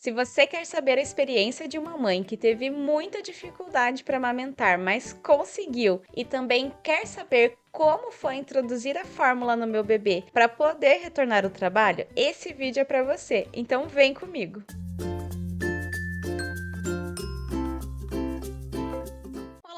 Se você quer saber a experiência de uma mãe que teve muita dificuldade para amamentar, mas conseguiu, e também quer saber como foi introduzir a fórmula no meu bebê para poder retornar ao trabalho, esse vídeo é para você. Então vem comigo.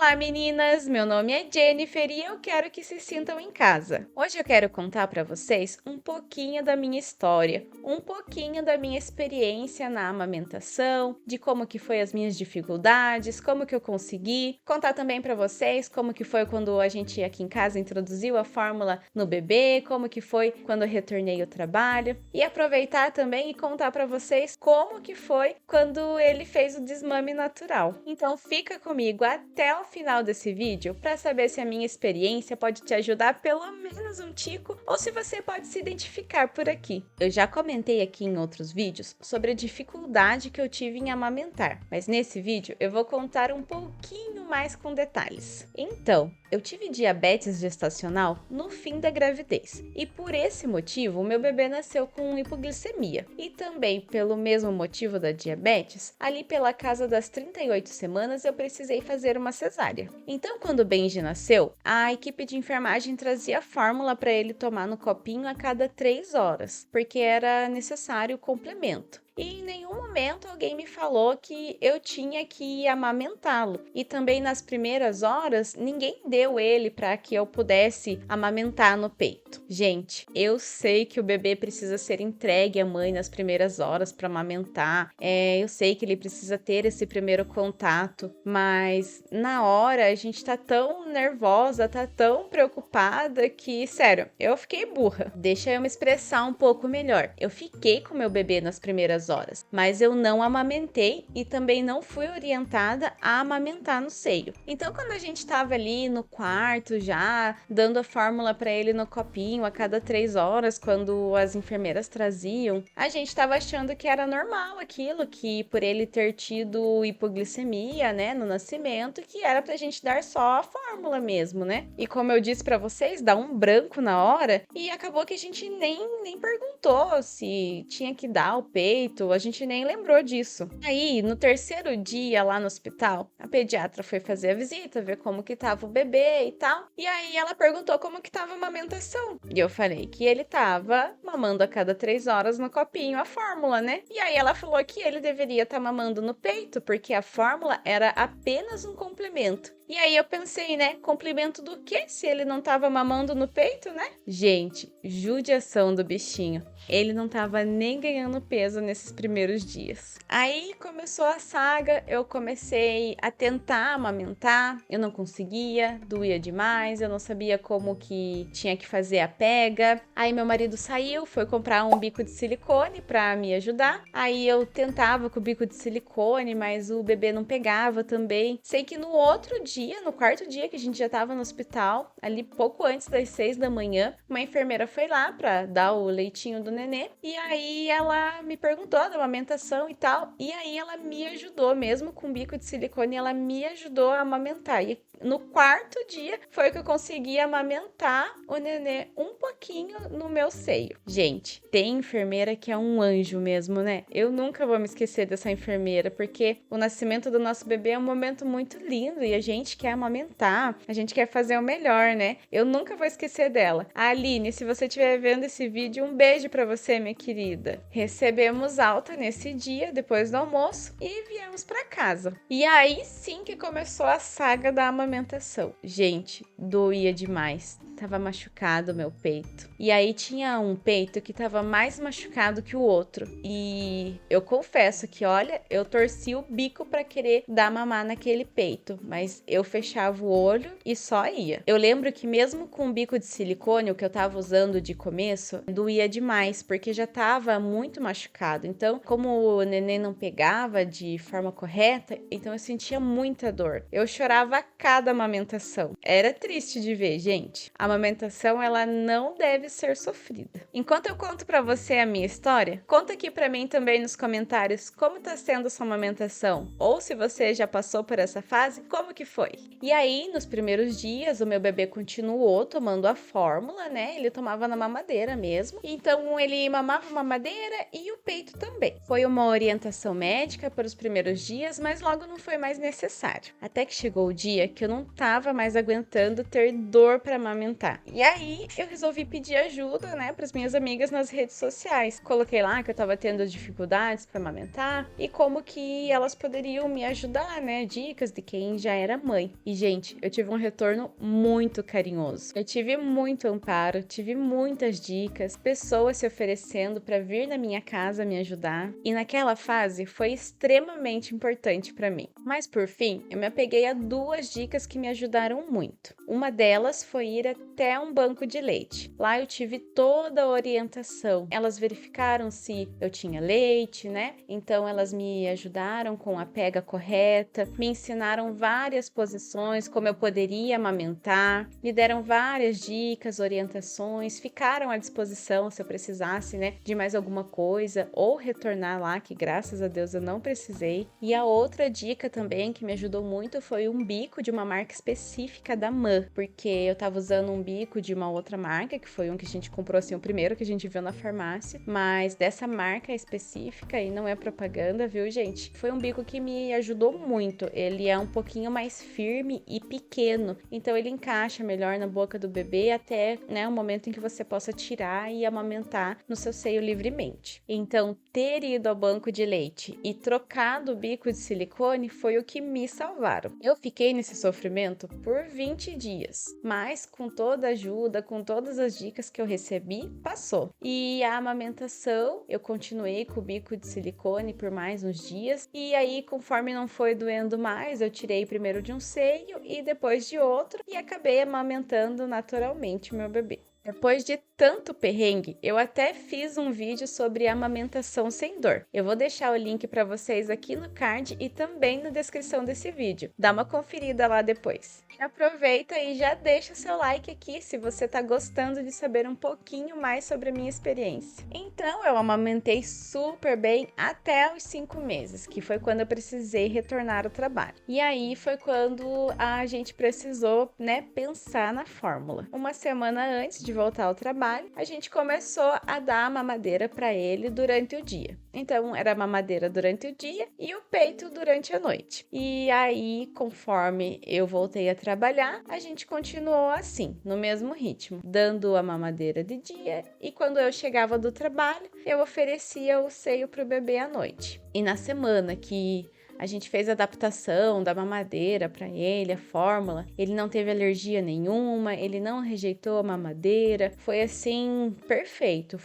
Olá meninas, meu nome é Jennifer e eu quero que se sintam em casa. Hoje eu quero contar para vocês um pouquinho da minha história, um pouquinho da minha experiência na amamentação, de como que foi as minhas dificuldades, como que eu consegui, contar também para vocês como que foi quando a gente aqui em casa introduziu a fórmula no bebê, como que foi quando eu retornei ao trabalho e aproveitar também e contar para vocês como que foi quando ele fez o desmame natural. Então fica comigo até o final desse vídeo para saber se a minha experiência pode te ajudar pelo menos um tico ou se você pode se identificar por aqui. Eu já comentei aqui em outros vídeos sobre a dificuldade que eu tive em amamentar, mas nesse vídeo eu vou contar um pouquinho mais com detalhes. Então, eu tive diabetes gestacional no fim da gravidez e por esse motivo o meu bebê nasceu com hipoglicemia e também pelo mesmo motivo da diabetes, ali pela casa das 38 semanas eu precisei fazer uma cesárea. Então quando o Benji nasceu, a equipe de enfermagem trazia fórmula para ele tomar no copinho a cada 3 horas, porque era necessário o complemento. E em nenhum momento alguém me falou que eu tinha que amamentá-lo. E também nas primeiras horas, ninguém deu ele para que eu pudesse amamentar no peito. Gente, eu sei que o bebê precisa ser entregue à mãe nas primeiras horas para amamentar. Eu sei que ele precisa ter esse primeiro contato, mas na hora a gente tá tão nervosa, tá tão preocupada que, sério, eu fiquei burra. Deixa eu me expressar um pouco melhor. Eu fiquei com meu bebê nas primeiras horas, mas eu não amamentei e também não fui orientada a amamentar no seio. Então, quando a gente estava ali no quarto já, dando a fórmula para ele no copinho a cada 3 horas, quando as enfermeiras traziam, a gente estava achando que era normal aquilo, que por ele ter tido hipoglicemia, né, no nascimento, que era pra gente dar só a fórmula mesmo, né? E como eu disse para vocês, dá um branco na hora e acabou que a gente nem perguntou se tinha que dar o peito, a gente nem lembrou disso. Aí, no terceiro dia lá no hospital, a pediatra foi fazer a visita, ver como que tava o bebê e tal. E aí ela perguntou como que tava a amamentação. E eu falei que ele tava mamando a cada 3 horas no copinho a fórmula, né? E aí ela falou que ele deveria estar mamando no peito, porque a fórmula era apenas um complemento. E aí eu pensei, né? Complemento do quê? Se ele não tava mamando no peito, né? Gente, judiação do bichinho. Ele não tava nem ganhando peso nesses primeiros dias. Aí começou a saga, eu comecei a tentar amamentar, eu não conseguia, doía demais, eu não sabia como que tinha que fazer a pega. Aí meu marido saiu, foi comprar um bico de silicone pra me ajudar. Aí eu tentava com o bico de silicone, mas o bebê não pegava também. Sei que no outro dia, no quarto dia que a gente já tava no hospital, ali pouco antes das 6 da manhã, uma enfermeira foi lá pra dar o leitinho do nenê. E aí ela me perguntou da amamentação e tal. E aí ela me ajudou, mesmo com bico de silicone, ela me ajudou a amamentar. E no quarto dia foi que eu consegui amamentar o nenê um pouquinho no meu seio. Gente, tem enfermeira que é um anjo mesmo, né? Eu nunca vou me esquecer dessa enfermeira, porque o nascimento do nosso bebê é um momento muito lindo e a gente quer amamentar, a gente quer fazer o melhor, né? Eu nunca vou esquecer dela. Aline, se você estiver vendo esse vídeo, um beijo pra você, minha querida. Recebemos alta nesse dia, depois do almoço, e viemos pra casa. E aí sim que começou a saga da amamentação. Gente, doía demais. Tava machucado o meu peito. E aí tinha um peito que tava mais machucado que o outro. E eu confesso que, olha, eu torci o bico pra querer dar mamar naquele peito. Mas eu fechava o olho e só ia. Eu lembro que mesmo com o bico de silicone, o que eu tava usando de começo, doía demais, porque já tava muito machucado. Então, como o neném não pegava de forma correta, então eu sentia muita dor. Eu chorava a cada amamentação. Era triste de ver, gente. A amamentação ela não deve ser sofrida. Enquanto eu conto pra você a minha história, conta aqui pra mim também nos comentários como tá sendo a sua amamentação, ou se você já passou por essa fase, como que foi? E aí, nos primeiros dias, o meu bebê continuou tomando a fórmula, né? Ele tomava na mamadeira mesmo. Então, ele mamava mamadeira e o peito também. Foi uma orientação médica para os primeiros dias, mas logo não foi mais necessário. Até que chegou o dia que eu não tava mais aguentando ter dor para amamentar. E aí, eu resolvi pedir ajuda, né, para as minhas amigas nas redes sociais. Coloquei lá que eu tava tendo dificuldades para amamentar e como que elas poderiam me ajudar, né? Dicas de quem já era mãe. E, gente, eu tive um retorno muito carinhoso. Eu tive muito amparo, tive muitas dicas, pessoas se oferecendo para vir na minha casa me ajudar. E naquela fase foi extremamente importante para mim. Mas por fim, eu me apeguei a duas dicas que me ajudaram muito. Uma delas foi ir até um banco de leite. Lá eu tive toda a orientação. Elas verificaram se eu tinha leite, né? Então elas me ajudaram com a pega correta, me ensinaram várias posições, como eu poderia amamentar, me deram várias dicas, orientações, ficaram à disposição se eu precisasse, né, de mais alguma coisa ou retornar lá, que graças a Deus eu não precisei. E a outra dica também que me ajudou muito foi um bico de uma marca específica da MAN, porque eu tava usando um bico de uma outra marca, que foi um que a gente comprou assim, o primeiro que a gente viu na farmácia, mas dessa marca específica, e não é propaganda, viu, gente? Foi um bico que me ajudou muito. Ele é um pouquinho mais firme e pequeno, então ele encaixa melhor na boca do bebê até, né, o momento em que você possa tirar e amamentar no seu seio livremente. Então, ter ido ao banco de leite e trocado o bico de silicone foi o que me salvaram. Eu fiquei nesse sofrimento por 20 dias, mas com toda a ajuda, com todas as dicas que eu recebi, passou. E a amamentação, eu continuei com o bico de silicone por mais uns dias, e aí, conforme não foi doendo mais, eu tirei primeiro de um seio e depois de outro, e acabei amamentando naturalmente o meu bebê. Depois de tanto perrengue, eu até fiz um vídeo sobre amamentação sem dor. Eu vou deixar o link para vocês aqui no card e também na descrição desse vídeo. Dá uma conferida lá depois. Aproveita e já deixa o seu like aqui se você tá gostando de saber um pouquinho mais sobre a minha experiência. Então, eu amamentei super bem até os 5 meses, que foi quando eu precisei retornar ao trabalho. E aí foi quando a gente precisou, né, pensar na fórmula. Uma semana antes de voltar ao trabalho, a gente começou a dar a mamadeira para ele durante o dia. Então, era a mamadeira durante o dia e o peito durante a noite. E aí, conforme eu voltei a trabalhar, a gente continuou assim, no mesmo ritmo, dando a mamadeira de dia e quando eu chegava do trabalho, eu oferecia o seio para o bebê à noite. E na semana que a gente fez a adaptação da mamadeira para ele, a fórmula. Ele não teve alergia nenhuma, ele não rejeitou a mamadeira. Foi assim, perfeito.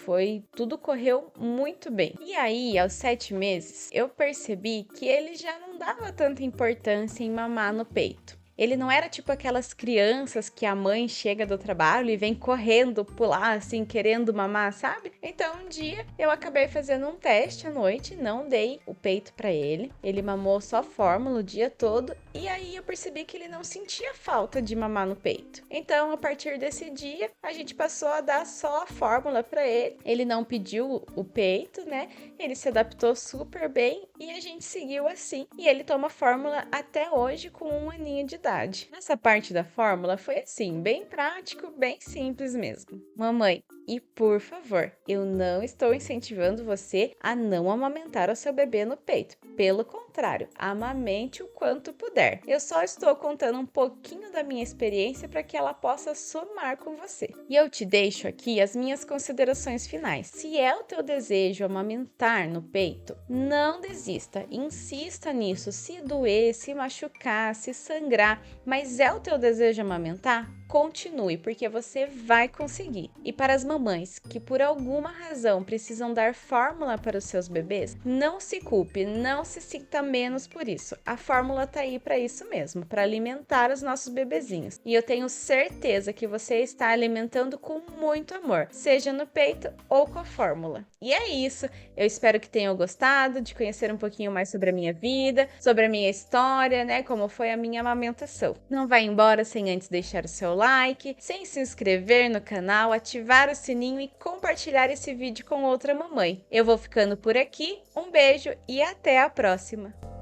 Tudo correu muito bem. E aí, aos 7 meses, eu percebi que ele já não dava tanta importância em mamar no peito. Ele não era tipo aquelas crianças que a mãe chega do trabalho e vem correndo pular, assim, querendo mamar, sabe? Então, um dia eu acabei fazendo um teste à noite, não dei o peito pra ele. Ele mamou só fórmula o dia todo e aí eu percebi que ele não sentia falta de mamar no peito. Então, a partir desse dia, a gente passou a dar só a fórmula pra ele. Ele não pediu o peito, né? Ele se adaptou super bem e a gente seguiu assim. E ele toma fórmula até hoje com 1 aninho de idade. Nessa parte da fórmula foi assim, bem prático, bem simples mesmo. Mamãe, e por favor, eu não estou incentivando você a não amamentar o seu bebê no peito. Pelo contrário, amamente o quanto puder. Eu só estou contando um pouquinho da minha experiência para que ela possa somar com você. E eu te deixo aqui as minhas considerações finais. Se é o teu desejo amamentar no peito, não desista, insista nisso. Se doer, se machucar, se sangrar, mas é o teu desejo amamentar, continue, porque você vai conseguir. E para as mamães que por alguma razão precisam dar fórmula para os seus bebês, não se culpe, não se sinta menos por isso. A fórmula tá aí para isso mesmo, para alimentar os nossos bebezinhos. E eu tenho certeza que você está alimentando com muito amor, seja no peito ou com a fórmula. E é isso. Eu espero que tenham gostado de conhecer um pouquinho mais sobre a minha vida, sobre a minha história, né, como foi a minha amamentação. Não vai embora sem antes deixar o seu seu like, sem se inscrever no canal, ativar o sininho e compartilhar esse vídeo com outra mamãe. Eu vou ficando por aqui, um beijo e até a próxima!